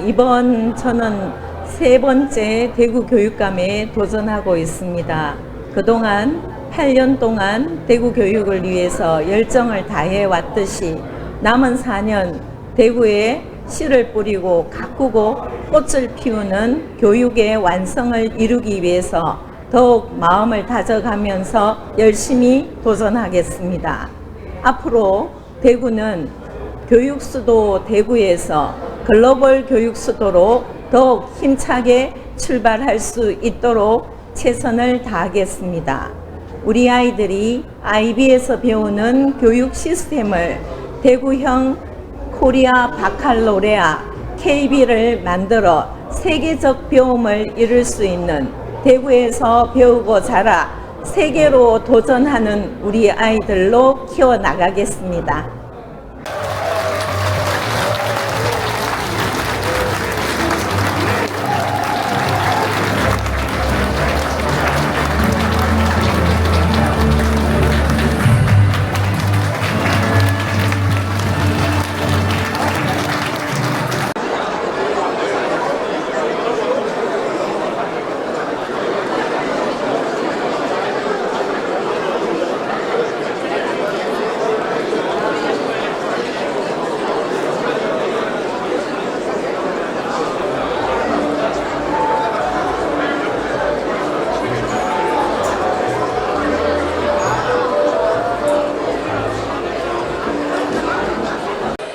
이번 저는 세 번째 대구 교육감에 도전하고 있습니다. 그동안 8년 동안 대구 교육을 위해서 열정을 다해 왔듯이 남은 4년 대구에 씨를 뿌리고 가꾸고 꽃을 피우는 교육의 완성을 이루기 위해서 더욱 마음을 다져가면서 열심히 도전하겠습니다. 앞으로 대구는 교육 수도 대구에서 글로벌 교육 수도로 더욱 힘차게 출발할 수 있도록 최선을 다하겠습니다. 우리 아이들이 IB에서 배우는 교육 시스템을 대구형 코리아 바칼로레아 KB를 만들어 세계적 배움을 이룰 수 있는 대구에서 배우고 자라 세계로 도전하는 우리 아이들로 키워나가겠습니다.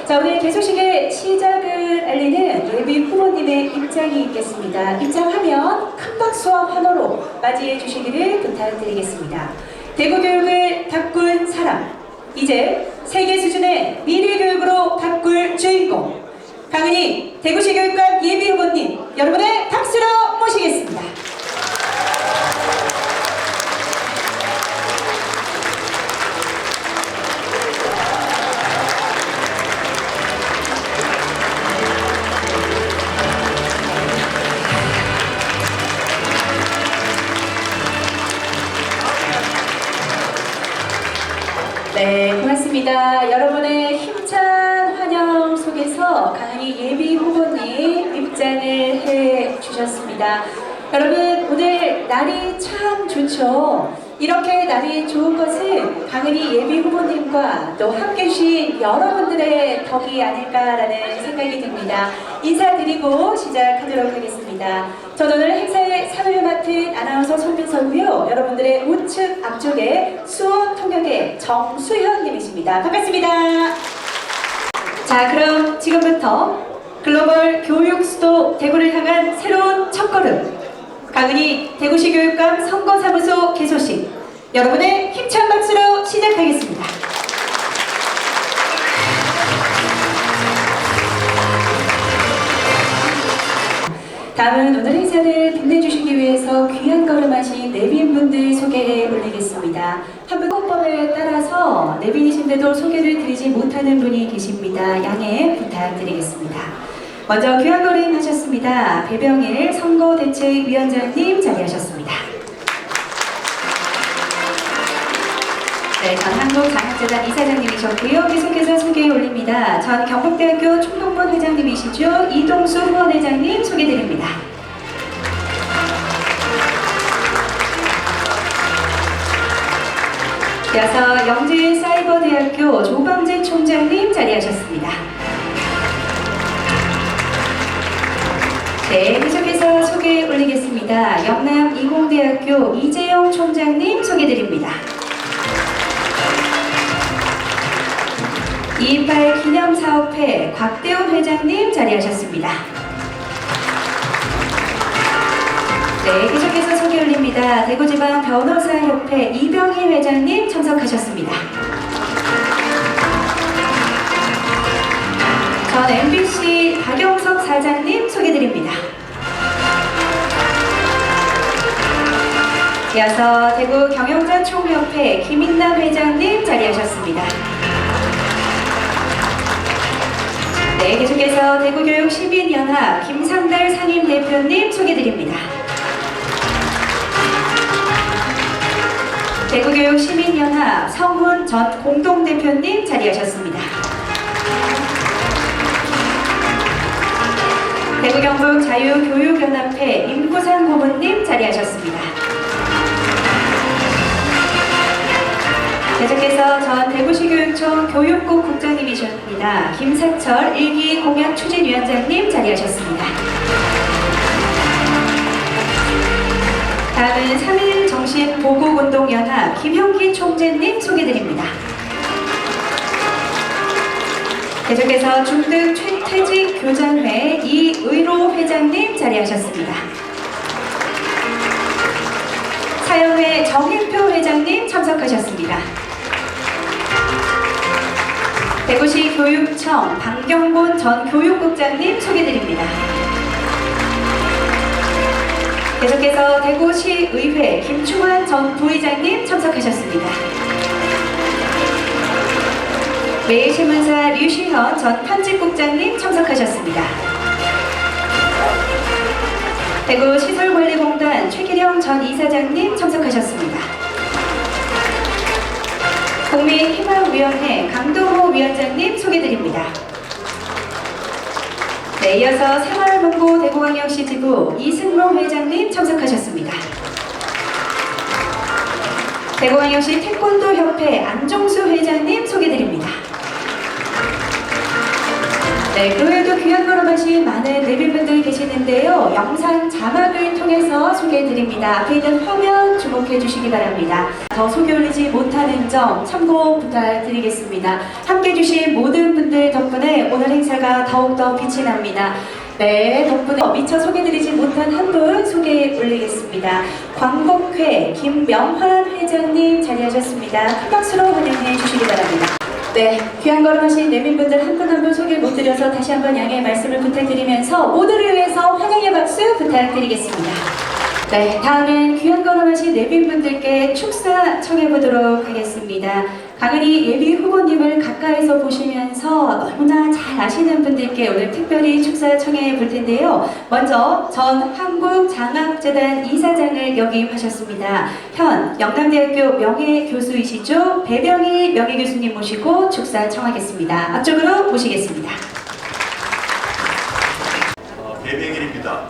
자, 오늘 개소식의 시작을 알리는 예비 후보님의 입장이 있겠습니다. 입장하면 큰 박수와 환호로 맞이해 주시기를 부탁드리겠습니다. 대구 교육을 바꿀 사람, 이제 세계 수준의 미래 교육으로 바꿀 주인공, 강은희 대구시 교육감 예비 후보님, 여러분의 박수로 모시겠습니다. 네, 고맙습니다. 여러분의 힘찬 환영 속에서 강은희 예비 후보님 입장을 해 주셨습니다. 여러분, 오늘 날이 참 좋죠. 이렇게 날이 좋은 것은 강은희 예비 후보님과 또 함께 주신 여러분들의 덕이 아닐까라는 생각이 듭니다. 인사드리고 시작하도록 하겠습니다. 저는 오늘 행사의 사회를 맡은 아나운서 손민서고요. 여러분들의 우측 앞쪽에 수원 통역의 정수현님이십니다. 반갑습니다. 자, 그럼 지금부터 글로벌 교육 수도 대구를 향한 새로운 첫걸음, 강은희 대구시 교육감 선거사무소 개소식, 여러분의 힘찬 박수로 시작하겠습니다. 다음은 오늘 행사를 빛내주시기 위해서 귀한 걸음하신 내빈분들 소개해 올리겠습니다. 한국법에 따라서 내빈이신데도 소개를 드리지 못하는 분이 계십니다. 양해 부탁드리겠습니다. 먼저 귀한 걸음 하셨습니다. 배병일 선거대책위원장님 자리하셨습니다. 네, 전 한국장학재단 이사장님이셨고요. 계속해서 소개해 올립니다. 전 경북대학교 총동문 회장님이시죠. 이동수 후원회장님 소개드립니다. 이어서 영재사이버대학교 조방재 총장님 자리하셨습니다. 네, 계속해서 소개 올리겠습니다. 영남이공대학교 이재영 총장님 소개드립니다. 2.28 기념사업회 곽대훈 회장님 자리하셨습니다. 네, 계속해서 소개 올립니다. 대구지방 변호사협회 이병희 회장님 참석하셨습니다. 전 MBC 박영석 사장님 소개드립니다. 이어서 대구 경영자 총협회 김인남 회장님 자리하셨습니다. 네, 계속해서 대구교육시민연합 김상달 상임대표님 소개드립니다. 대구교육시민연합 성훈 전 공동대표님 자리하셨습니다. 경북자유교육연합회 임구상 고문님 자리하셨습니다. 계속해서 전 대구시 교육청 교육국 국장님이셨습니다. 김사철 1기 공약 추진위원장님 자리하셨습니다. 다음은 3일 정신보국운동연합 김형기 총재님 소개드립니다. 계속해서 중등 최퇴직 교장회 이의로 회장님 자리하셨습니다. 사연회 정일표 회장님 참석하셨습니다. 대구시 교육청 방경곤 전 교육국장님 소개드립니다. 계속해서 대구시의회 김충환 전 부의장님 참석하셨습니다. 매일신문사 류시현 전 편집국장님 참석하셨습니다. 대구시설관리공단 최기령 전 이사장님 참석하셨습니다. 국민희망위원회 강동호 위원장님 소개드립니다. 네, 이어서 새마을문고 대구광역시 지부 이승로 회장님 참석하셨습니다. 대구광역시 태권도협회 안종수 회장님 소개드립니다. 네, 그 외에도 귀한 걸음하신 많은 내빈분들이 계시는데요. 영상 자막을 통해서 소개해드립니다. 앞에 있는 화면 주목해 주시기 바랍니다. 더 소개 올리지 못하는 점 참고 부탁드리겠습니다. 함께 해주신 모든 분들 덕분에 오늘 행사가 더욱더 빛이 납니다. 네, 덕분에 미처 소개드리지 못한 한 분 소개 올리겠습니다. 광복회 김명환 회장님 자리하셨습니다. 큰 박수로 환영해 주시기 바랍니다. 네, 귀한 걸음 하신 내민분들 한 분 한 분 소개 못 드려서 다시 한번 양해의 말씀을 부탁드리면서 모두를 위해서 환영의 박수 부탁드리겠습니다. 네, 다음은 귀한 걸음 하신 내빈분들께 축사 청해보도록 하겠습니다. 강은희 예비 후보님을 가까이서 보시면서 너무나 잘 아시는 분들께 오늘 특별히 축사 청해 볼 텐데요. 먼저 전 한국장학재단 이사장을 역임하셨습니다. 현 영남대학교 명예교수이시죠? 배병희 명예교수님 모시고 축사 청하겠습니다. 앞쪽으로 모시겠습니다. 배병일입니다.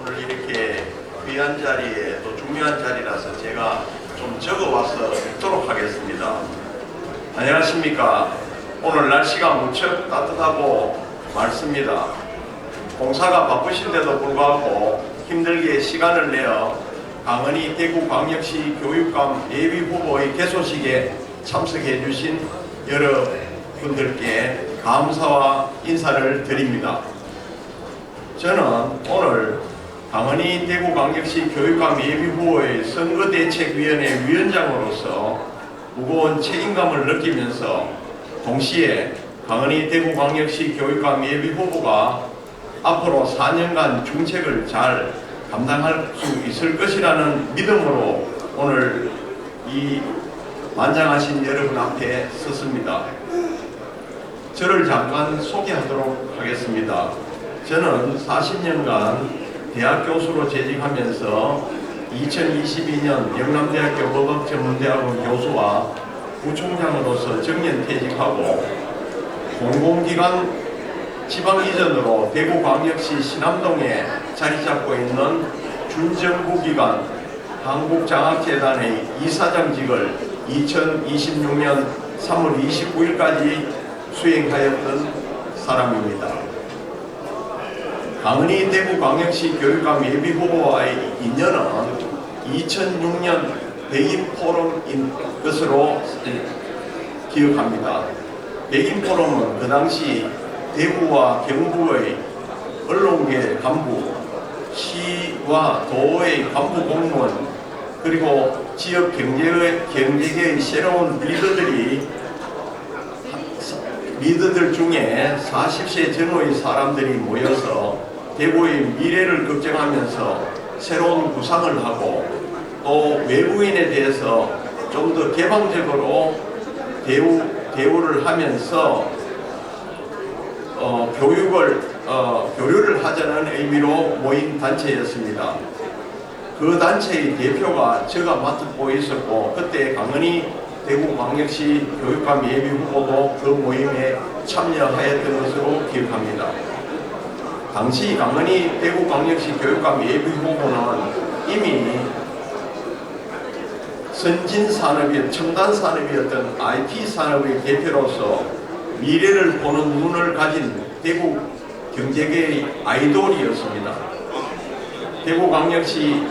오늘 이렇게 귀한 자리에 또 중요한 자리라서 제가 좀 적어와서 읽도록 하겠습니다. 안녕하십니까. 오늘 날씨가 무척 따뜻하고 맑습니다. 공사가 바쁘신데도 불구하고 힘들게 시간을 내어 강은희 대구광역시 교육감 예비후보의 개소식에 참석해 주신 여러분들께 감사와 인사를 드립니다. 저는 오늘 강은희 대구광역시 교육감 예비후보의 선거대책위원회 위원장으로서 무거운 책임감을 느끼면서 동시에 강은희 대구광역시 교육감 예비후보가 앞으로 4년간 중책을 잘 감당할 수 있을 것이라는 믿음으로 오늘 이 만장하신 여러분 앞에 섰습니다. 저를 잠깐 소개하도록 하겠습니다. 저는 40년간 대학 교수로 재직하면서 2022년 영남대학교 법학전문대학원 교수와 부총장으로서 정년퇴직하고 공공기관 지방 이전으로 대구광역시 신암동에 자리 잡고 있는 준정부기관 한국장학재단의 이사장직을 2026년 3월 29일까지 수행하였던 사람입니다. 강은희 대구광역시 교육감 예비후보와의 인연은 2006년 백인포럼인 것으로 기억합니다. 백인포럼은 그 당시 대구와 경북의 언론계 간부, 시와 도의 간부 공무원, 그리고 지역 경제계의 새로운 리더들 중에 40세 전후의 사람들이 모여서 대구의 미래를 걱정하면서 새로운 구상을 하고 또 외부인에 대해서 좀 더 개방적으로 대우를 하면서 교류를 하자는 의미로 모인 단체였습니다. 그 단체의 대표가 제가 맡고 있었고 그때 강은희 대구광역시 교육감 예비 후보도 그 모임에 참여하였던 것으로 기억합니다. 당시 강은희 대구광역시 교육감 예비 후보는 이미 선진산업의 첨단산업이었던 IT 산업의 대표로서 미래를 보는 눈을 가진 대구 경제계의 아이돌이었습니다. 대구광역시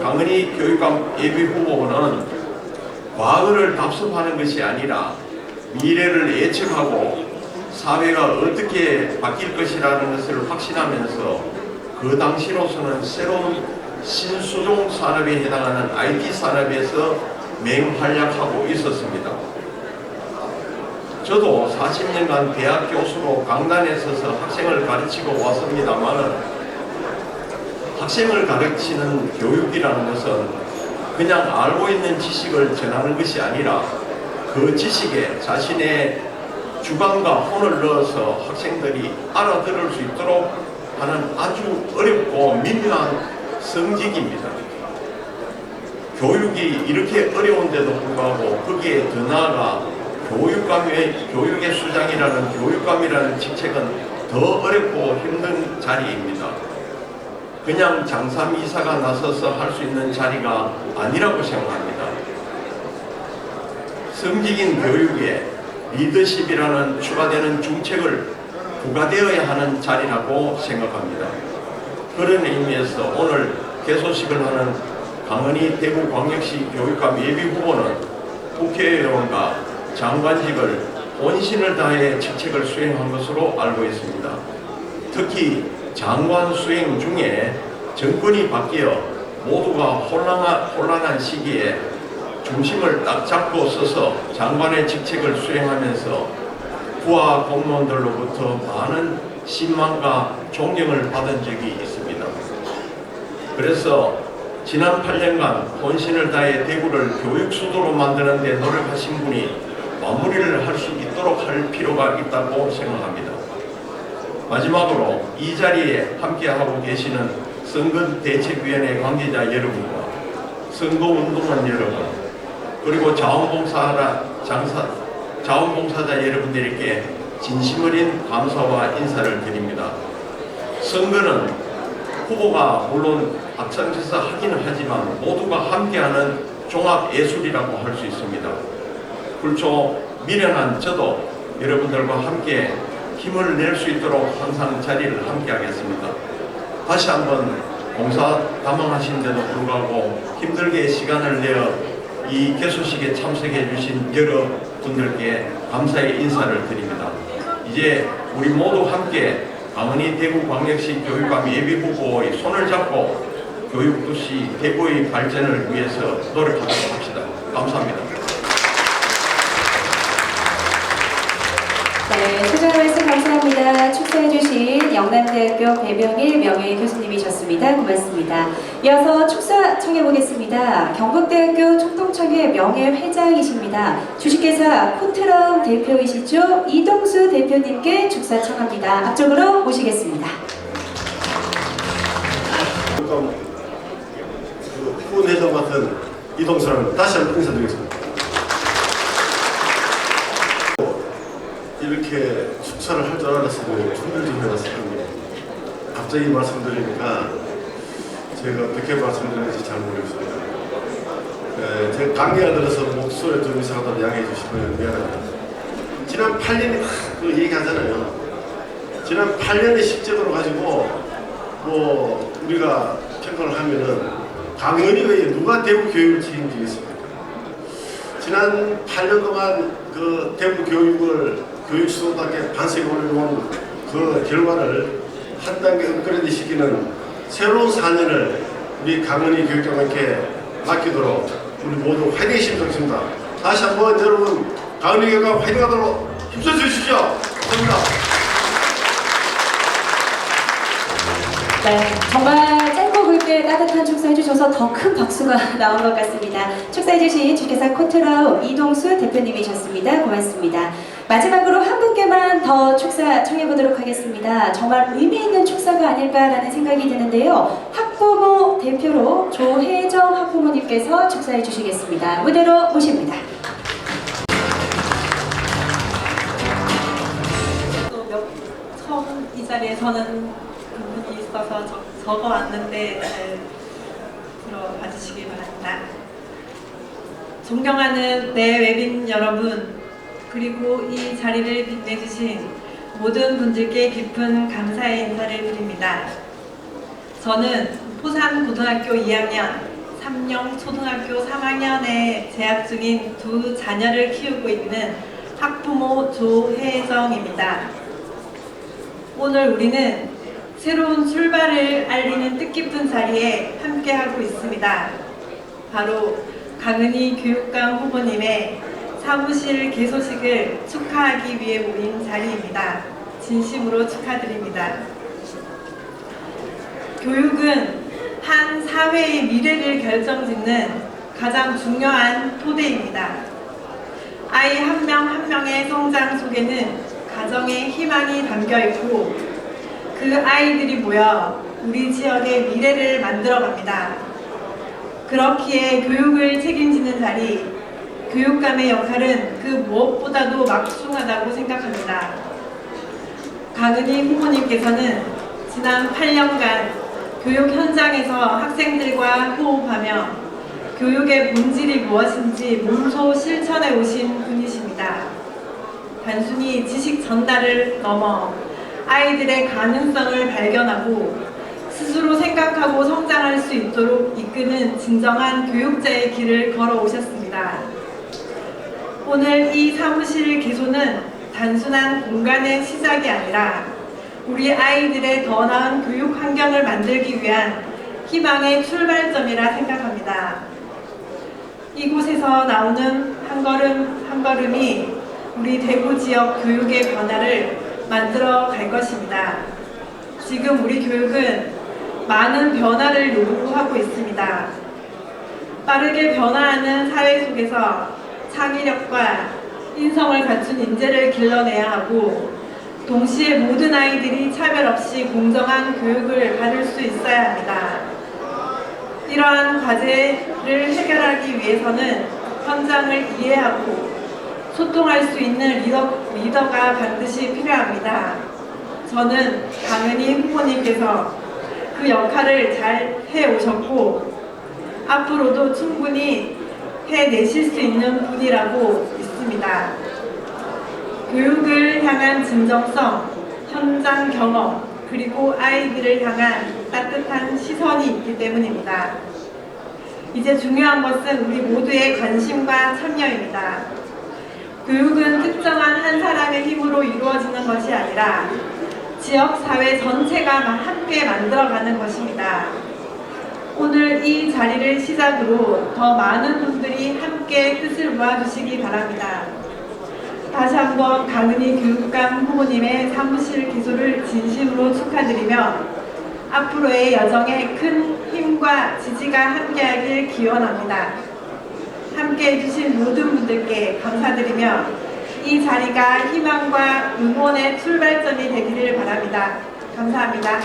강은희 교육감 예비 후보는 과거를 답습하는 것이 아니라 미래를 예측하고 사회가 어떻게 바뀔 것이라는 것을 확신하면서 그 당시로서는 새로운 신수종 산업에 해당하는 IT 산업에서 맹활약하고 있었습니다. 저도 40년간 대학 교수로 강단에 서서 학생을 가르치고 왔습니다만 학생을 가르치는 교육이라는 것은 그냥 알고 있는 지식을 전하는 것이 아니라 그 지식에 자신의 주관과 혼을 넣어서 학생들이 알아들을 수 있도록 하는 아주 어렵고 미묘한 성직입니다. 교육이 이렇게 어려운데도 불구하고 거기에 더 나아가 교육의 수장이라는 교육감이라는 직책은 더 어렵고 힘든 자리입니다. 그냥 장사미사가 나서서 할 수 있는 자리가 아니라고 생각합니다. 성직인 교육에 리더십이라는 추가되는 중책을 부과되어야 하는 자리라고 생각합니다. 그런 의미에서 오늘 개소식을 하는 강은희 대구광역시 교육감 예비 후보는 국회의원과 장관직을 본신을 다해 직책을 수행한 것으로 알고 있습니다. 특히 장관 수행 중에 정권이 바뀌어 모두가 혼란한 시기에 중심을 딱 잡고 서서 장관의 직책을 수행하면서 부하 공무원들로부터 많은 신망과 존경을 받은 적이 있습니다. 그래서 지난 8년간 본신을 다해 대구를 교육 수도로 만드는 데 노력하신 분이 마무리를 할 수 있도록 할 필요가 있다고 생각합니다. 마지막으로 이 자리에 함께하고 계시는 선거대책위원회 관계자 여러분과 선거운동원 여러분 그리고 자원봉사자 여러분들께 진심 어린 감사와 인사를 드립니다. 선거는 후보가 물론 앞장서서 하기는 하지만 모두가 함께하는 종합예술이라고 할 수 있습니다. 불초 미련한 저도 여러분들과 함께 힘을 낼 수 있도록 항상 자리를 함께 하겠습니다. 다시 한번 봉사 담당하시는데도 불구하고 힘들게 시간을 내어 이 개소식에 참석해 주신 여러분들께 감사의 인사를 드립니다. 이제 우리 모두 함께 강은희 대구광역시 교육감 예비 후보의 손을 잡고 교육도시 대구의 발전을 위해서 노력하도록 합시다. 감사합니다. 네, 소중한 말씀 감사합니다. 축사해주신 영남대학교 배병일 명예교수님이셨습니다. 고맙습니다. 이어서 축사 청해보겠습니다. 경북대학교 촉동청의 명예회장이십니다. 주식회사 코트라움 대표이시죠? 이동수 대표님께 축사 청합니다. 앞쪽으로 모시겠습니다. 후원회장 맡은 이동수라는 다시 한번 인사드리겠습니다. 이렇게 축사를 할 줄 알았으면 준비를 좀 해놨을 겁니다. 갑자기 말씀드리니까 제가 어떻게 말씀드리는지 잘 모르겠습니다. 제가 감기가 들어서 목소리 좀 이상하다고 양해해 주시면 미안합니다. 지난 8년에 그 얘기하잖아요. 지난 8년의 식제도를 가지고 뭐 우리가 평가를 하면은 강은희 외에 누가 대구 교육을 책임지겠습니까? 지난 8년 동안 그 대구 교육을 교육 수도답게 반세기 올려놓은 그 결과를 한 단계 업그레이드 시키는 새로운 4년을 우리 강은희 교육장님께 맡기도록 우리 모두 화이팅 했으면 좋겠습니다. 다시 한번 여러분 강은희 교육감 화이팅하도록 힘써 주십시오. 감사합니다. 네, 정말 짧고 굵게 따뜻한 축사해주셔서 더 큰 박수가 나온 것 같습니다. 축사해주신 주식회사 코트라움 이동수 대표님이셨습니다. 고맙습니다. 마지막으로 한 분께만 더 축사 청해보도록 하겠습니다. 정말 의미 있는 축사가 아닐까라는 생각이 드는데요. 학부모 대표로 조혜정 학부모님께서 축사해 주시겠습니다. 무대로 모십니다. 이 자리에 서는 부분이 있어서 적어왔는데 잘 들어봐 주시기 바랍니다. 존경하는 내 외빈 여러분, 그리고 이 자리를 빛내주신 모든 분들께 깊은 감사의 인사를 드립니다. 저는 포산고등학교 2학년, 삼령초등학교 3학년에 재학 중인 두 자녀를 키우고 있는 학부모 조혜정입니다. 오늘 우리는 새로운 출발을 알리는 뜻깊은 자리에 함께하고 있습니다. 바로 강은희 교육감 후보님의 사무실 개소식을 축하하기 위해 모인 자리입니다. 진심으로 축하드립니다. 교육은 한 사회의 미래를 결정짓는 가장 중요한 토대입니다. 아이 한 명 한 명의 성장 속에는 가정의 희망이 담겨 있고 그 아이들이 모여 우리 지역의 미래를 만들어 갑니다. 그렇기에 교육을 책임지는 자리, 교육감의 역할은 그 무엇보다도 막중하다고 생각합니다. 강은희 후보님께서는 지난 8년간 교육 현장에서 학생들과 호흡하며 교육의 본질이 무엇인지 몸소 실천해 오신 분이십니다. 단순히 지식 전달을 넘어 아이들의 가능성을 발견하고 스스로 생각하고 성장할 수 있도록 이끄는 진정한 교육자의 길을 걸어오셨습니다. 오늘 이 사무실 개소는 단순한 공간의 시작이 아니라 우리 아이들의 더 나은 교육 환경을 만들기 위한 희망의 출발점이라 생각합니다. 이곳에서 나오는 한 걸음 한 걸음이 우리 대구 지역 교육의 변화를 만들어 갈 것입니다. 지금 우리 교육은 많은 변화를 요구하고 있습니다. 빠르게 변화하는 사회 속에서 창의력과 인성을 갖춘 인재를 길러내야 하고 동시에 모든 아이들이 차별 없이 공정한 교육을 받을 수 있어야 합니다. 이러한 과제를 해결하기 위해서는 현장을 이해하고 소통할 수 있는 리더가 반드시 필요합니다. 저는 강은희 후보님께서 그 역할을 잘 해오셨고 앞으로도 충분히 해내실 수 있는 분이라고 믿습니다. 교육을 향한 진정성, 현장 경험, 그리고 아이들을 향한 따뜻한 시선이 있기 때문입니다. 이제 중요한 것은 우리 모두의 관심과 참여입니다. 교육은 특정한 한 사람의 힘으로 이루어지는 것이 아니라 지역사회 전체가 함께 만들어가는 것입니다. 오늘 이 자리를 시작으로 더 많은 분들이 함께 뜻을 모아주시기 바랍니다. 다시 한번 강은희 교육감 후보님의 사무실 기소를 진심으로 축하드리며 앞으로의 여정에 큰 힘과 지지가 함께하길 기원합니다. 함께해 주신 모든 분들께 감사드리며 이 자리가 희망과 응원의 출발점이 되기를 바랍니다. 감사합니다.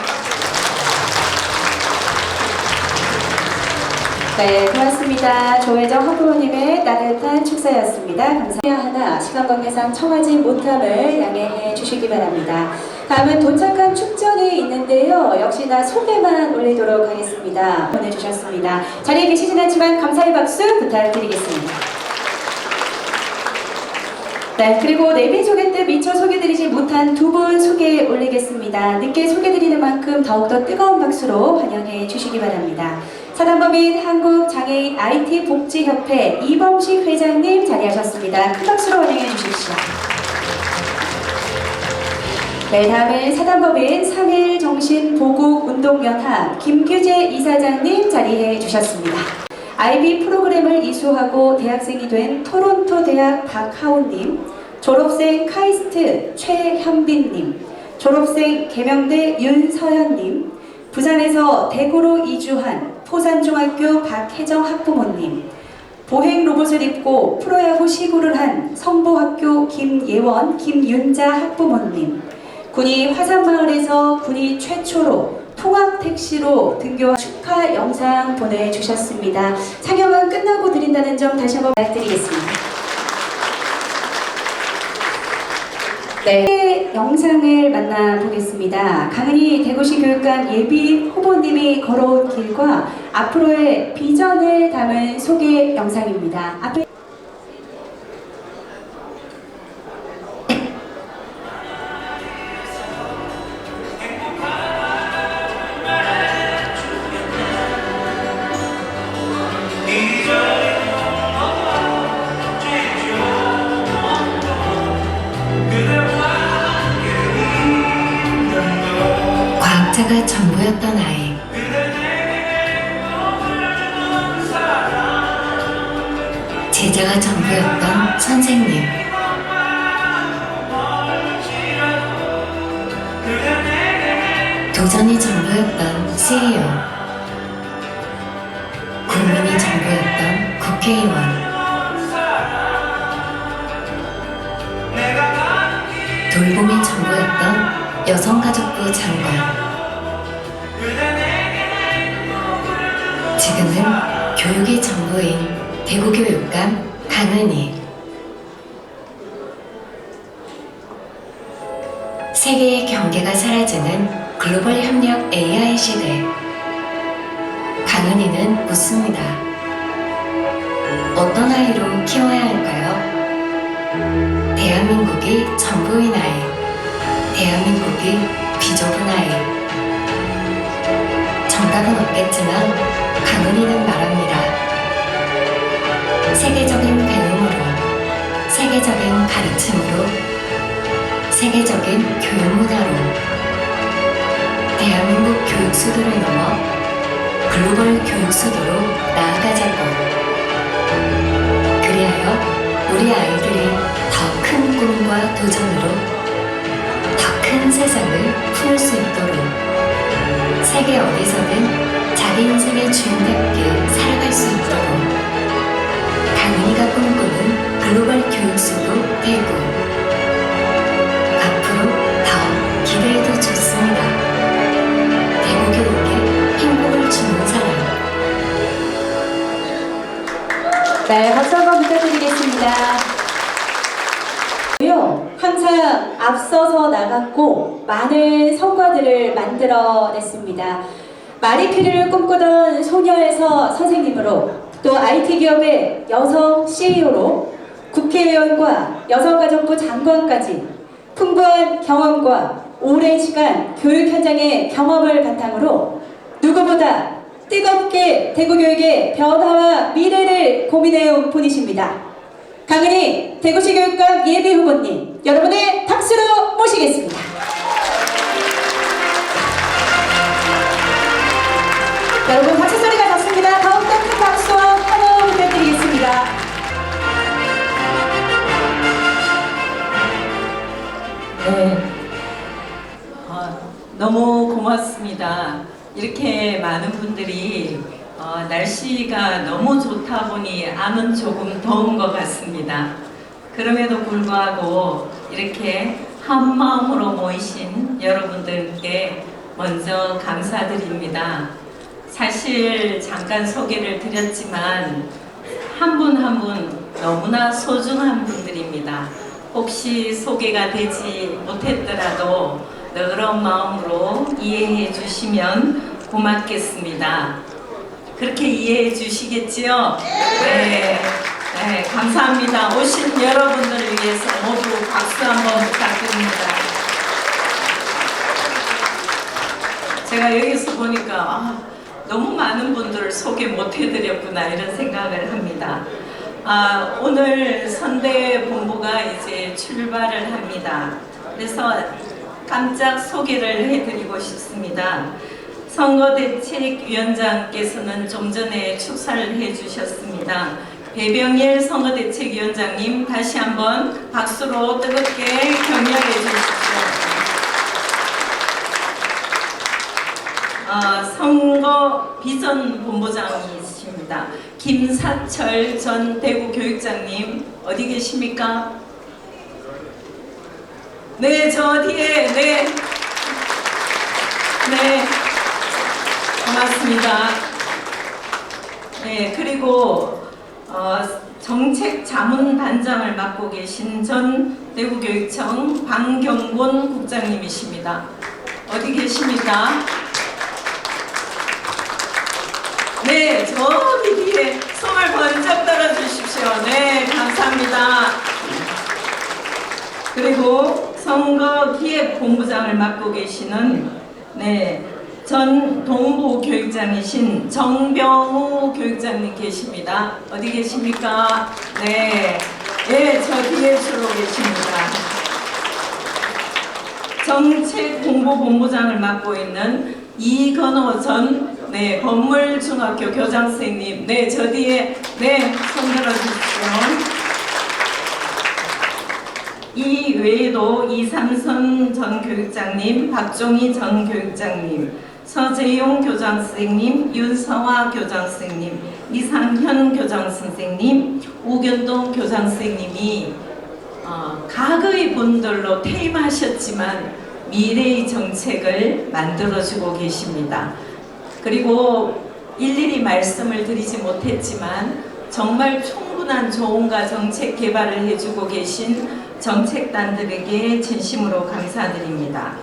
네, 고맙습니다. 조혜정 후보님의 따뜻한 축사였습니다. 감사합니다. 하나 시간 관계상 청하지 못함을 양해해 주시기 바랍니다. 다음은 도착한 축전이 있는데요. 역시나 소개만 올리도록 하겠습니다. 보내주셨습니다. 자리에 계시진 않지만 감사의 박수 부탁드리겠습니다. 네, 그리고 내빈 소개 때 미처 소개드리지 못한 두 분 소개 올리겠습니다. 늦게 소개드리는 만큼 더욱더 뜨거운 박수로 환영해 주시기 바랍니다. 사단법인 한국장애인 IT복지협회 이범식 회장님 자리하셨습니다. 큰 박수로 환영해 주십시오. 네, 다음은 사단법인 3.1정신보국운동연합 김규재 이사장님 자리해 주셨습니다. IB 프로그램을 이수하고 대학생이 된 토론토 대학 박하온님, 졸업생 카이스트 최현빈님, 졸업생 계명대 윤서현님, 부산에서 대구로 이주한 포산중학교 박혜정 학부모님, 보행 로봇을 입고 프로야구 시구를 한 성보학교 김예원, 김윤자 학부모님, 군이 화산마을에서 군이 최초로 통학택시로 등교한 축하 영상 보내주셨습니다. 상영은 끝나고 드린다는 점 다시 한번 부탁드리겠습니다. 네, 영상을 만나보겠습니다. 강은희 대구시 교육감 예비 후보님이 걸어온 길과 앞으로의 비전을 담은 소개 영상입니다. 앞에 과학자가 전부였던 아이. 제자가 전부였던 선생님. 도전이 전부였던 CEO. 국민이 전부였던 국회의원. 돌봄이 전부였던 여성가족부 장관. 지금은 교육이 전부인 대구교육감 강은희. 세계의 경계가 사라지는 글로벌 협력 AI 시대. 강은희는 묻습니다. 어떤 아이로 키워야 할까요? 대한민국이 전부인 아이. 대한민국이 비좁은 아이. 정답은 없겠지만 강은희는 말합니다. 세계적인 배움으로, 세계적인 가르침으로, 세계적인 교육 문화로 대한민국 교육 수도를 넘어 글로벌 교육 수도로 나아가자고. 그리하여 우리 아이들이 더 큰 꿈과 도전으로 더 큰 세상을 품을 수 있도록 세계 어디서든 자기 인생의 주인답게 살아갈 수 있도록 강은희가 꿈꾸는 글로벌 교육수도 대구. 앞으로 더 기대해도 좋습니다. 대구 교육에 행복을 주는 사람. 네, 박수 한번 부탁드리겠습니다. 항상 앞서서 나갔고 많은 성과들을 만들어냈습니다. 마리퀴리를 꿈꾸던 소녀에서 선생님으로, 또 IT 기업의 여성 CEO로, 국회의원과 여성가족부 장관까지 풍부한 경험과 오랜 시간 교육 현장의 경험을 바탕으로 누구보다 뜨겁게 대구교육의 변화와 미래를 고민해온 분이십니다. 강은희 대구시 교육감 예비 후보님, 여러분의 박수로 모시겠습니다. 여러분 박수 소리가 났습니다. 더욱더 큰 박수와 환호 부탁드리겠습니다. 네, 너무 고맙습니다. 이렇게 많은 분들이 날씨가 너무 좋다 보니 안은 조금 더운 것 같습니다. 그럼에도 불구하고 이렇게 한 마음으로 모이신 여러분들께 먼저 감사드립니다. 사실 잠깐 소개를 드렸지만 한 분 한 분 너무나 소중한 분들입니다. 혹시 소개가 되지 못했더라도 너그러운 마음으로 이해해 주시면 고맙겠습니다. 그렇게 이해해 주시겠지요? 네, 네, 감사합니다. 오신 여러분들을 위해서 모두 박수 한번 부탁드립니다. 제가 여기서 보니까 너무 많은 분들을 소개 못 해드렸구나 이런 생각을 합니다. 오늘 선대 본부가 이제 출발을 합니다. 그래서 깜짝 소개를 해드리고 싶습니다. 선거대책위원장께서는 좀 전에 축사를 해주셨습니다. 배병일 선거대책위원장님 다시 한번 박수로 뜨겁게 격려해 주십시오. 선거 비전 본부장이십니다. 김사철 전 대구교육장님 어디 계십니까? 네, 저 뒤에. 네, 고맙습니다. 네, 그리고 정책 자문단장을 맡고 계신 전 대구교육청 방경곤 국장님이십니다. 어디 계십니까? 네, 저기 뒤에 손을 번쩍 들어주십시오. 네, 감사합니다. 그리고 선거기획본부장을 맡고 계시는 전 동부교육장이신 정병우 교육장님 계십니다. 어디 계십니까? 네, 저 뒤에 주로 계십니다. 정책홍보본부장을 맡고 있는 이건호 전 건물중학교 교장선생님, 저 뒤에 손 들어주십시오. 이 외에도 이삼선 전 교육장님, 박종희 전 교육장님, 서재용 교장선생님, 윤서화 교장선생님, 이상현 교장선생님, 우견동 교장선생님이 과거의 분들로 퇴임하셨지만 미래의 정책을 만들어주고 계십니다. 그리고 일일이 말씀을 드리지 못했지만 정말 충분한 조언과 정책 개발을 해주고 계신 정책단들에게 진심으로 감사드립니다.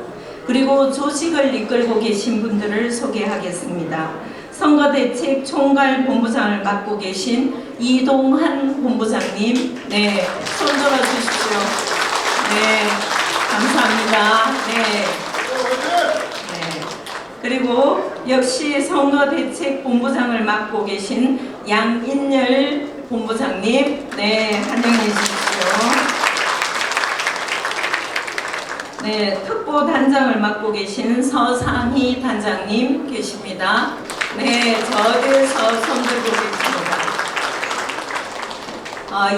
그리고 조직을 이끌고 계신 분들을 소개하겠습니다. 선거대책 총괄본부장을 맡고 계신 이동한 본부장님, 손 들어주십시오. 감사합니다. 그리고 역시 선거대책본부장을 맡고 계신 양인열 본부장님, 환영해 주십시오. 특보단장을 맡고 계신 서상희 단장님 계십니다. 저기에서 손 들고 계십니다.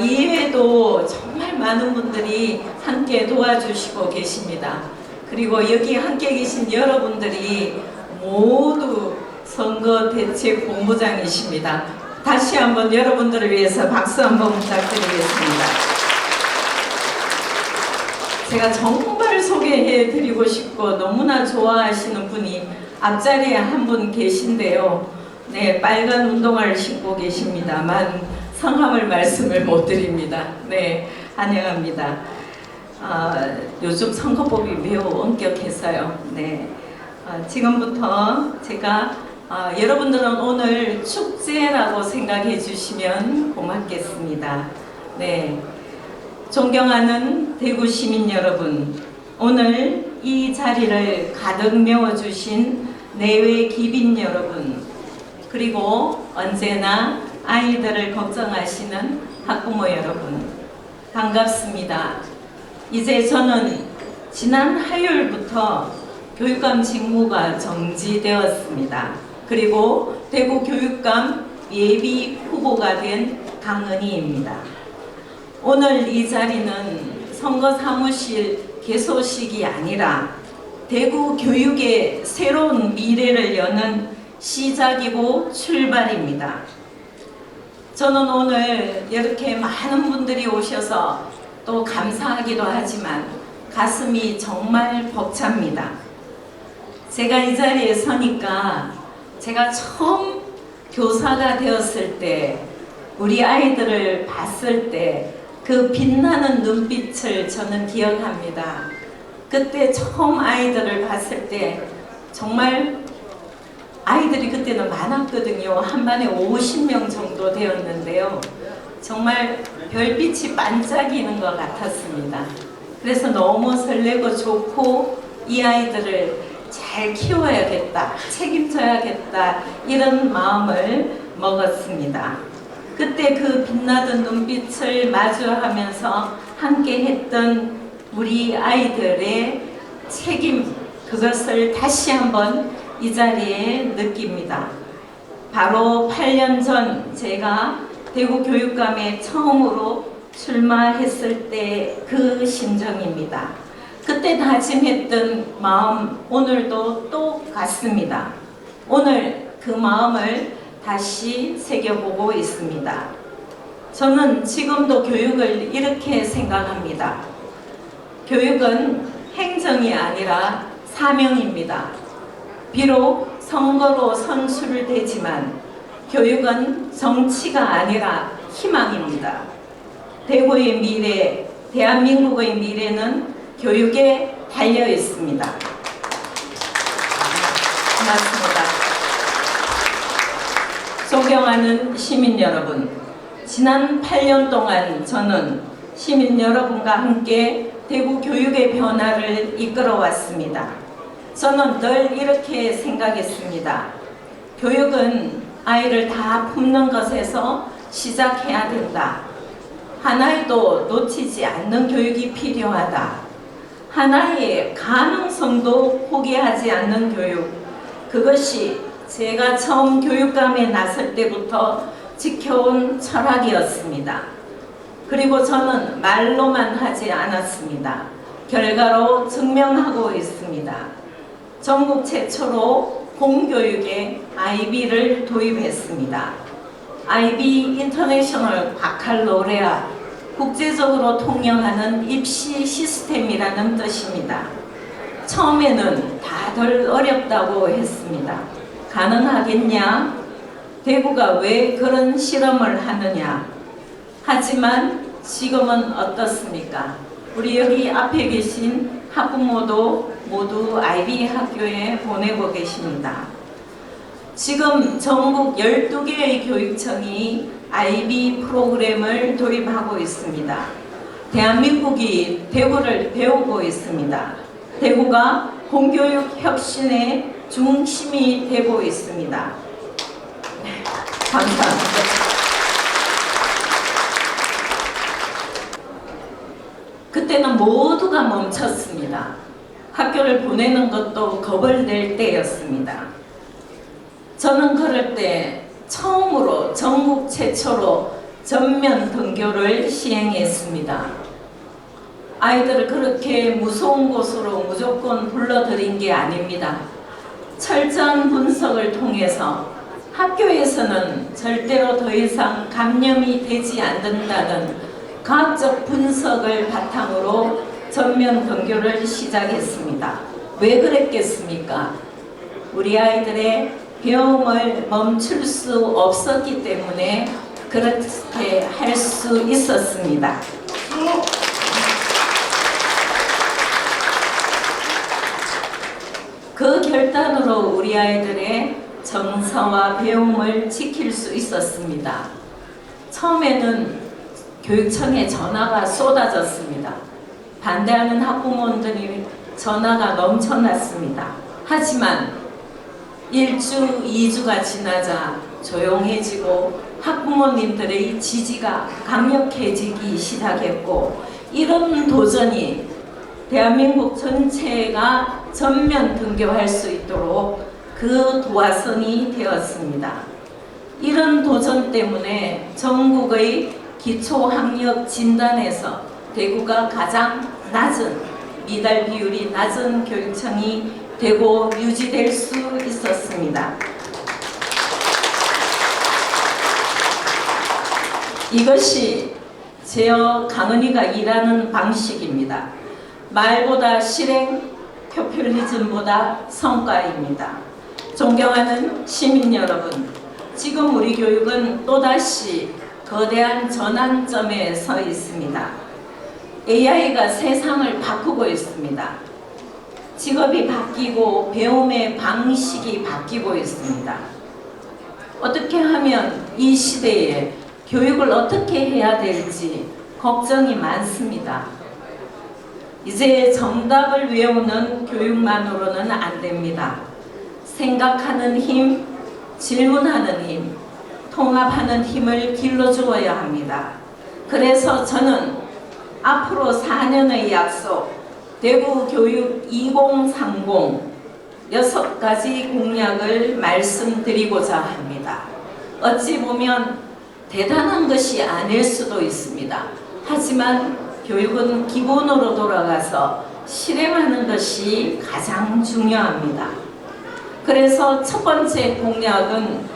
이외에도 정말 많은 분들이 함께 도와주시고 계십니다. 그리고 여기 함께 계신 여러분들이 모두 선거대책본부장이십니다. 다시 한번 여러분들을 위해서 박수 한번 부탁드리겠습니다. 제가 정말 소개해 드리고 싶고 너무나 좋아하시는 분이 앞자리에 한 분 계신데요. 빨간 운동화를 신고 계십니다만 성함을 말씀을 못 드립니다. 환영합니다. 요즘 선거법이 매우 엄격해서요. 지금부터 제가 여러분들은 오늘 축제라고 생각해 주시면 고맙겠습니다. 존경하는 대구 시민 여러분, 오늘 이 자리를 가득 메워주신 내외 기빈 여러분, 그리고 언제나 아이들을 걱정하시는 학부모 여러분, 반갑습니다. 이제 저는 지난 화요일부터 교육감 직무가 정지되었습니다. 그리고 대구 교육감 예비 후보가 된 강은희입니다. 오늘 이 자리는 선거사무실 개소식이 아니라 대구 교육의 새로운 미래를 여는 시작이고 출발입니다. 저는 오늘 이렇게 많은 분들이 오셔서 또 감사하기도 하지만 가슴이 정말 벅찹니다. 제가 이 자리에 서니까 제가 처음 교사가 되었을 때, 우리 아이들을 봤을 때 그 빛나는 눈빛을 저는 기억합니다. 그때 처음 아이들을 봤을 때 정말 아이들이 그때는 많았거든요. 한 반에 50명 정도 되었는데요. 정말 별빛이 반짝이는 것 같았습니다. 그래서 너무 설레고 좋고 이 아이들을 잘 키워야겠다, 책임져야겠다, 이런 마음을 먹었습니다. 그때 그 빛나던 눈빛을 마주하면서 함께 했던 우리 아이들의 책임, 그것을 다시 한번 이 자리에 느낍니다. 바로 8년 전 제가 대구 교육감에 처음으로 출마했을 때 그 심정입니다. 그때 다짐했던 마음 오늘도 똑같습니다. 오늘 그 마음을 다시 새겨보고 있습니다. 저는 지금도 교육을 이렇게 생각합니다. 교육은 행정이 아니라 사명입니다. 비록 선거로 선출되지만 교육은 정치가 아니라 희망입니다. 대구의 미래, 대한민국의 미래는 교육에 달려 있습니다. 고맙습니다. 존경하는 시민 여러분, 지난 8년 동안 저는 시민 여러분과 함께 대구 교육의 변화를 이끌어왔습니다. 저는 늘 이렇게 생각했습니다. 교육은 아이를 다 품는 것에서 시작해야 된다. 하나에도 놓치지 않는 교육이 필요하다. 하나의 가능성도 포기하지 않는 교육. 그것이 제가 처음 교육감에 나설 때부터 지켜온 철학이었습니다. 그리고 저는 말로만 하지 않았습니다. 결과로 증명하고 있습니다. 전국 최초로 공교육에 IB를 도입했습니다. IB 인터내셔널 바칼로레아, 국제적으로 통용하는 입시 시스템이라는 뜻입니다. 처음에는 다들 어렵다고 했습니다. 가능하겠냐? 대구가 왜 그런 실험을 하느냐? 하지만 지금은 어떻습니까? 우리 여기 앞에 계신 학부모도 모두 IB 학교에 보내고 계십니다. 지금 전국 12개의 교육청이 IB 프로그램을 도입하고 있습니다. 대한민국이 대구를 배우고 있습니다. 대구가 공교육 혁신의 중심이 되고 있습니다. 감사합니다. 그때는 모두가 멈췄습니다. 학교를 보내는 것도 겁을 낼 때였습니다. 저는 그럴 때 처음으로 전국 최초로 전면 등교를 시행했습니다. 아이들을 그렇게 무서운 곳으로 무조건 불러들인 게 아닙니다. 철저한 분석을 통해서 학교에서는 절대로 더 이상 감염이 되지 않는다는 과학적 분석을 바탕으로 전면 등교를 시작했습니다. 왜 그랬겠습니까? 우리 아이들의 배움을 멈출 수 없었기 때문에 그렇게 할 수 있었습니다. 그 결단으로 우리 아이들의 정서와 배움을 지킬 수 있었습니다. 처음에는 교육청에 전화가 쏟아졌습니다. 반대하는 학부모들이 전화가 넘쳐났습니다. 하지만 1주, 2주가 지나자 조용해지고 학부모님들의 지지가 강력해지기 시작했고, 이런 도전이 대한민국 전체가 전면 등교할 수 있도록 그 도화선이 되었습니다. 이런 도전 때문에 전국의 기초학력 진단에서 대구가 가장 낮은, 미달 비율이 낮은 교육청이 되고 유지될 수 있었습니다. 이것이 제어 강은희가 일하는 방식입니다. 말보다 실행, 포퓰리즘보다 성과입니다. 존경하는 시민 여러분, 지금 우리 교육은 또다시 거대한 전환점에 서 있습니다. AI가 세상을 바꾸고 있습니다. 직업이 바뀌고 배움의 방식이 바뀌고 있습니다. 어떻게 하면 이 시대에 교육을 어떻게 해야 될지 걱정이 많습니다. 이제 정답을 외우는 교육만으로는 안 됩니다. 생각하는 힘, 질문하는 힘, 통합하는 힘을 길러주어야 합니다. 그래서 저는 앞으로 4년의 약속, 대구 교육 2030 6가지 공약을 말씀드리고자 합니다. 어찌 보면 대단한 것이 아닐 수도 있습니다. 하지만 교육은 기본으로 돌아가서 실행하는 것이 가장 중요합니다. 그래서 첫 번째 공약은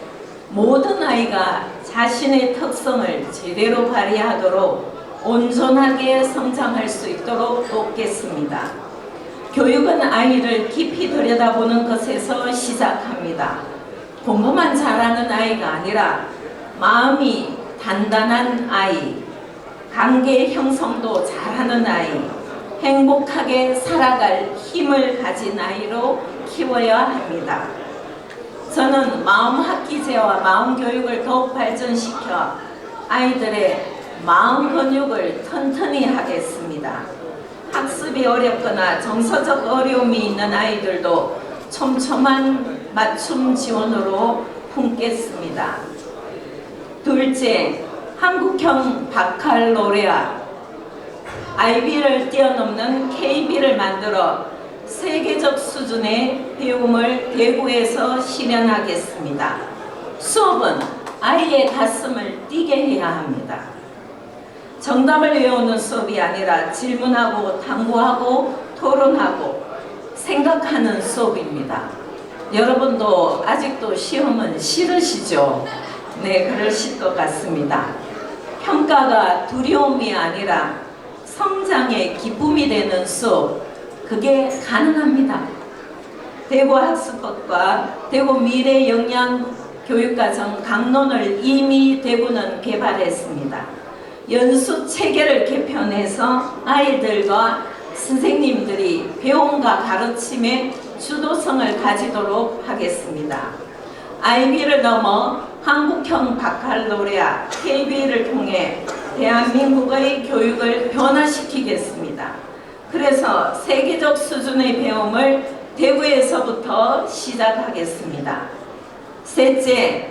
모든 아이가 자신의 특성을 제대로 발휘하도록 온전하게 성장할 수 있도록 돕겠습니다. 교육은 아이를 깊이 들여다보는 것에서 시작합니다. 공부만 잘하는 아이가 아니라 마음이 단단한 아이, 관계 형성도 잘하는 아이, 행복하게 살아갈 힘을 가진 아이로 키워야 합니다. 저는 마음학기제와 마음교육을 더욱 발전시켜 아이들의 마음 근육을 튼튼히 하겠습니다. 학습이 어렵거나 정서적 어려움이 있는 아이들도 촘촘한 맞춤 지원으로 품겠습니다. 둘째, 한국형 바칼로레아 IB를 뛰어넘는 KB를 만들어 세계적 수준의 배움을 대구에서 실현하겠습니다. 수업은 아이의 가슴을 뛰게 해야 합니다. 정답을 외우는 수업이 아니라 질문하고 탐구하고 토론하고 생각하는 수업입니다. 여러분도 아직도 시험은 싫으시죠? 네, 그러실 것 같습니다. 평가가 두려움이 아니라 성장의 기쁨이 되는 수업, 그게 가능합니다. 대구학습법과 대구 미래영양교육과정 강론을 이미 대구는 개발했습니다. 연수 체계를 개편해서 아이들과 선생님들이 배움과 가르침에 주도성을 가지도록 하겠습니다. IB를 넘어 한국형 바칼로레아 KB를 통해 대한민국의 교육을 변화시키겠습니다. 그래서 세계적 수준의 배움을 대구에서부터 시작하겠습니다. 셋째,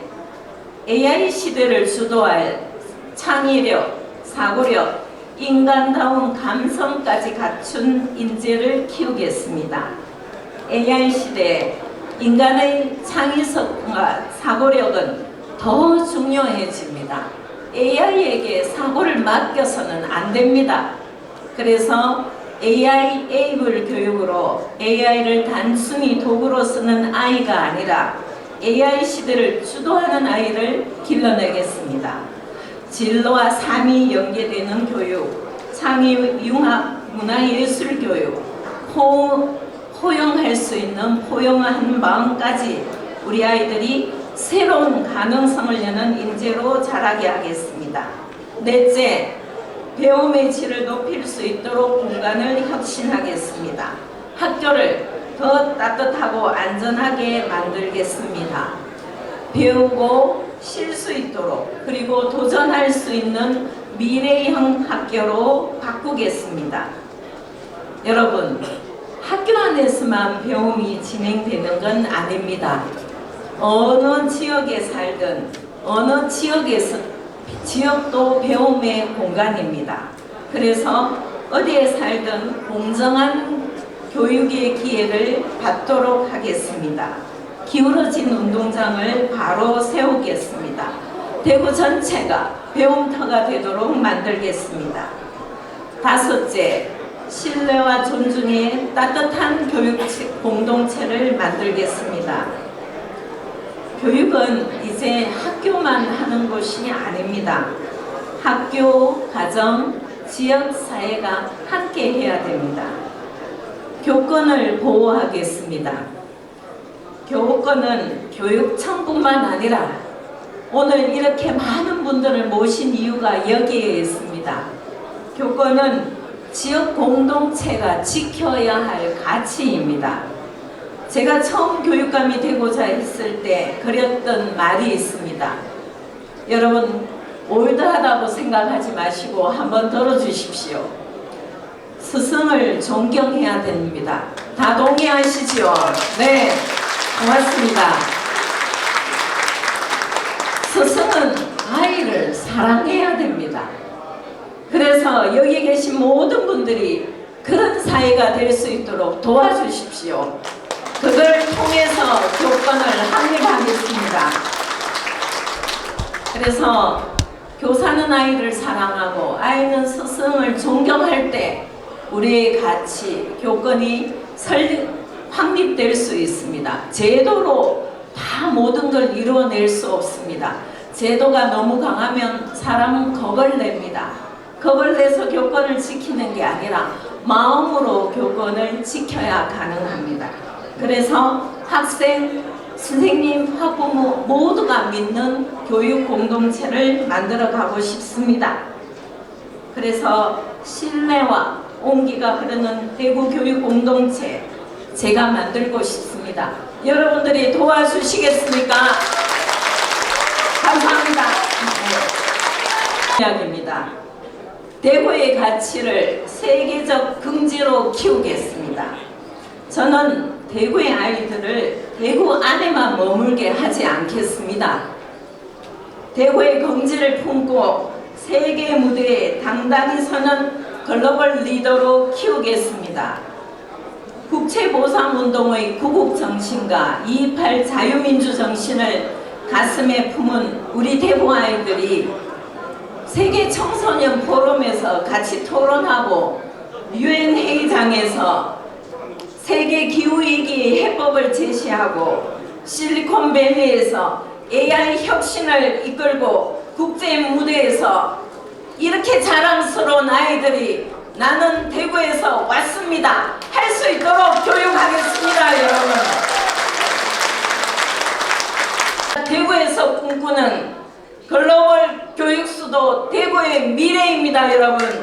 AI 시대를 주도할 창의력, 사고력, 인간다운 감성까지 갖춘 인재를 키우겠습니다. AI 시대에 인간의 창의성과 사고력은 더 중요해집니다. AI에게 사고를 맡겨서는 안 됩니다. 그래서 AI 에이블 교육으로 AI를 단순히 도구로 쓰는 아이가 아니라 AI 시대를 주도하는 아이를 길러내겠습니다. 진로와 삶이 연계되는 교육, 창의, 융합, 문화예술 교육, 포용할 수 있는 포용한 마음까지 우리 아이들이 새로운 가능성을 여는 인재로 자라게 하겠습니다. 넷째, 배움의 질을 높일 수 있도록 공간을 혁신하겠습니다. 학교를 더 따뜻하고 안전하게 만들겠습니다. 배우고 쉴 수 있도록 그리고 도전할 수 있는 미래형 학교로 바꾸겠습니다. 여러분, 학교 안에서만 배움이 진행되는 건 아닙니다. 어느 지역에 살든 어느 지역도 배움의 공간입니다. 그래서 어디에 살든 공정한 교육의 기회를 받도록 하겠습니다. 기울어진 운동장을 바로 세우겠습니다. 대구 전체가 배움터가 되도록 만들겠습니다. 다섯째, 신뢰와 존중의 따뜻한 교육 공동체를 만들겠습니다. 교육은 이제 학교만 하는 것이 아닙니다. 학교, 가정, 지역, 사회가 함께 해야 됩니다. 교권을 보호하겠습니다. 교권은 교육청뿐만 아니라 오늘 이렇게 많은 분들을 모신 이유가 여기에 있습니다. 교권은 지역 공동체가 지켜야 할 가치입니다. 제가 처음 교육감이 되고자 했을 때 그렸던 말이 있습니다. 여러분, 올드하다고 생각하지 마시고 한번 들어주십시오. 스승을 존경해야 됩니다. 다 동의하시죠? 네, 고맙습니다. 스승은 아이를 사랑해야 됩니다. 그래서 여기 계신 모든 분들이 그런 사회가 될 수 있도록 도와주십시오. 그걸 통해서 교권을 확립하겠습니다. 그래서 교사는 아이를 사랑하고 아이는 스승을 존경할 때 우리의 가치, 교권이 확립될 수 있습니다. 제도로 다 모든 걸 이루어낼 수 없습니다. 제도가 너무 강하면 사람은 겁을 냅니다. 겁을 내서 교권을 지키는 게 아니라 마음으로 교권을 지켜야 가능합니다. 그래서 학생, 선생님, 학부모 모두가 믿는 교육 공동체를 만들어 가고 싶습니다. 그래서 신뢰와 온기가 흐르는 대구 교육 공동체 제가 만들고 싶습니다. 여러분들이 도와주시겠습니까? 감사합니다. 이야기입니다. 대구의 가치를 세계적 긍지로 키우겠습니다. 저는 대구의 아이들을 대구 안에만 머물게 하지 않겠습니다. 대구의 긍지를 품고 세계 무대에 당당히 서는 글로벌 리더로 키우겠습니다. 국채보상운동의 구국정신과 228 자유민주 정신을 가슴에 품은 우리 대구 아이들이 세계 청소년 포럼에서 같이 토론하고 유엔 회의장에서 세계 기후위기 해법을 제시하고 실리콘밸리에서 AI 혁신을 이끌고 국제 무대에서 이렇게 자랑스러운 아이들이 나는 대구에서 왔습니다 할 수 있도록 교육하겠습니다. 여러분, 대구에서 꿈꾸는 글로벌 교육 수도 대구의 미래입니다. 여러분,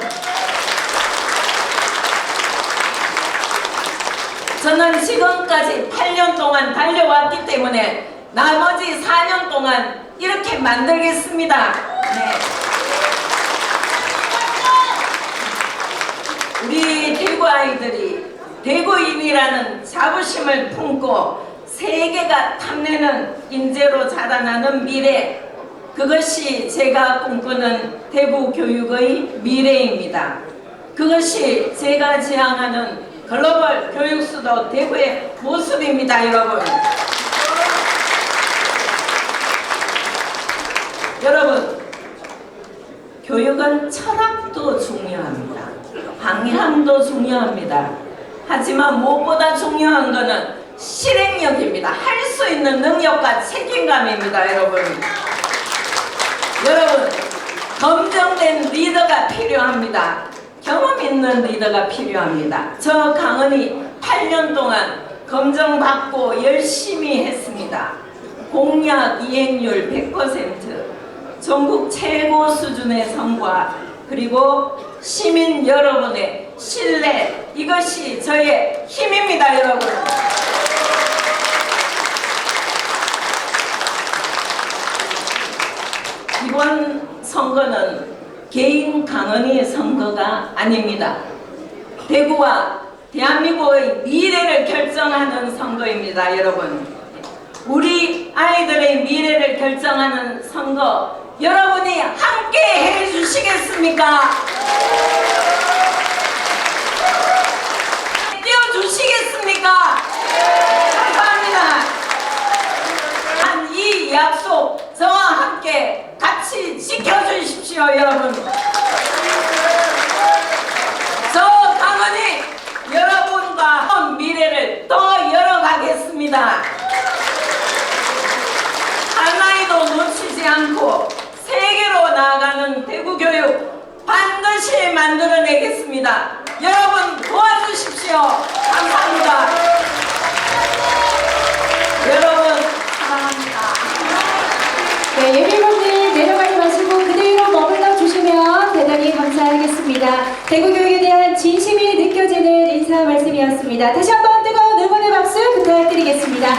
저는 지금까지 8년 동안 달려왔기 때문에 나머지 4년 동안 이렇게 만들겠습니다. 네. 우리 대구 아이들이 대구인이라는 자부심을 품고 세계가 탐내는 인재로 자라나는 미래, 그것이 제가 꿈꾸는 대구 교육의 미래입니다. 그것이 제가 지향하는 글로벌 교육 수도 대구의 모습입니다. 여러분, 여러분, 교육은 철학도 중요합니다. 방향도 중요합니다. 하지만 무엇보다 중요한 것은 실행력입니다. 할 수 있는 능력과 책임감입니다. 여러분, 검증된 리더가 필요합니다. 경험 있는 리더가 필요합니다. 저 강은이 8년 동안 검증받고 열심히 했습니다. 공약 이행률 100%, 전국 최고 수준의 성과, 그리고 시민 여러분의 신뢰, 이것이 저의 힘입니다. 여러분, 이번 선거는 개인 강은희의 선거가 아닙니다. 대구와 대한민국의 미래를 결정하는 선거입니다. 여러분, 우리 아이들의 미래를 결정하는 선거, 여러분이 함께 해주시겠습니까? 띄워주시겠습니까? 감사합니다. 이 약속 저와 함께 같이 지켜주십시오. 여러분, 저 강은희 여러분과 미래를 더 열어가겠습니다. 하나에도 놓치지 않고 세계로 나아가는 대구 교육 반드시 만들어내겠습니다. 여러분, 도와주십시오. 감사합니다. 여러분, 사랑합니다. 네, 예비분들 내려가지 마시고 그대로 머물러 주시면 대단히 감사하겠습니다. 대구 교육에 대한 진심이 느껴지는 인사 말씀이었습니다. 다시 한번 뜨거운 응원의 박수 부탁드리겠습니다.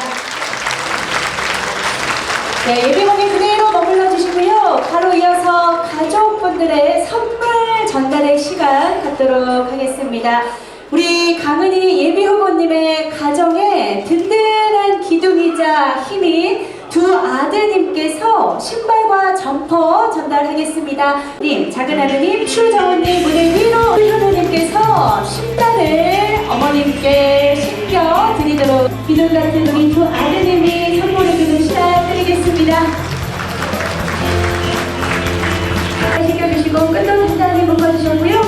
네, 예비분들 그대로 머물러 주시고요. 바로 이어서 가족분들의 선물 전달의 시간 갖도록 하겠습니다. 우리 강은희 예비후보님의 가정에 든든한 기둥이자 힘인 두 아드님께서 신발과 점퍼 전달하겠습니다. 님, 작은 아드님 추정훈님 무대 위로, 우리 현우님께서 신발을 어머님께 신겨드리도록 기둥 같은 우리 두 아드님이 선물해주는 시간 드리겠습니다. 신겨주시고 끝나는 시간에 묶어주셨고요.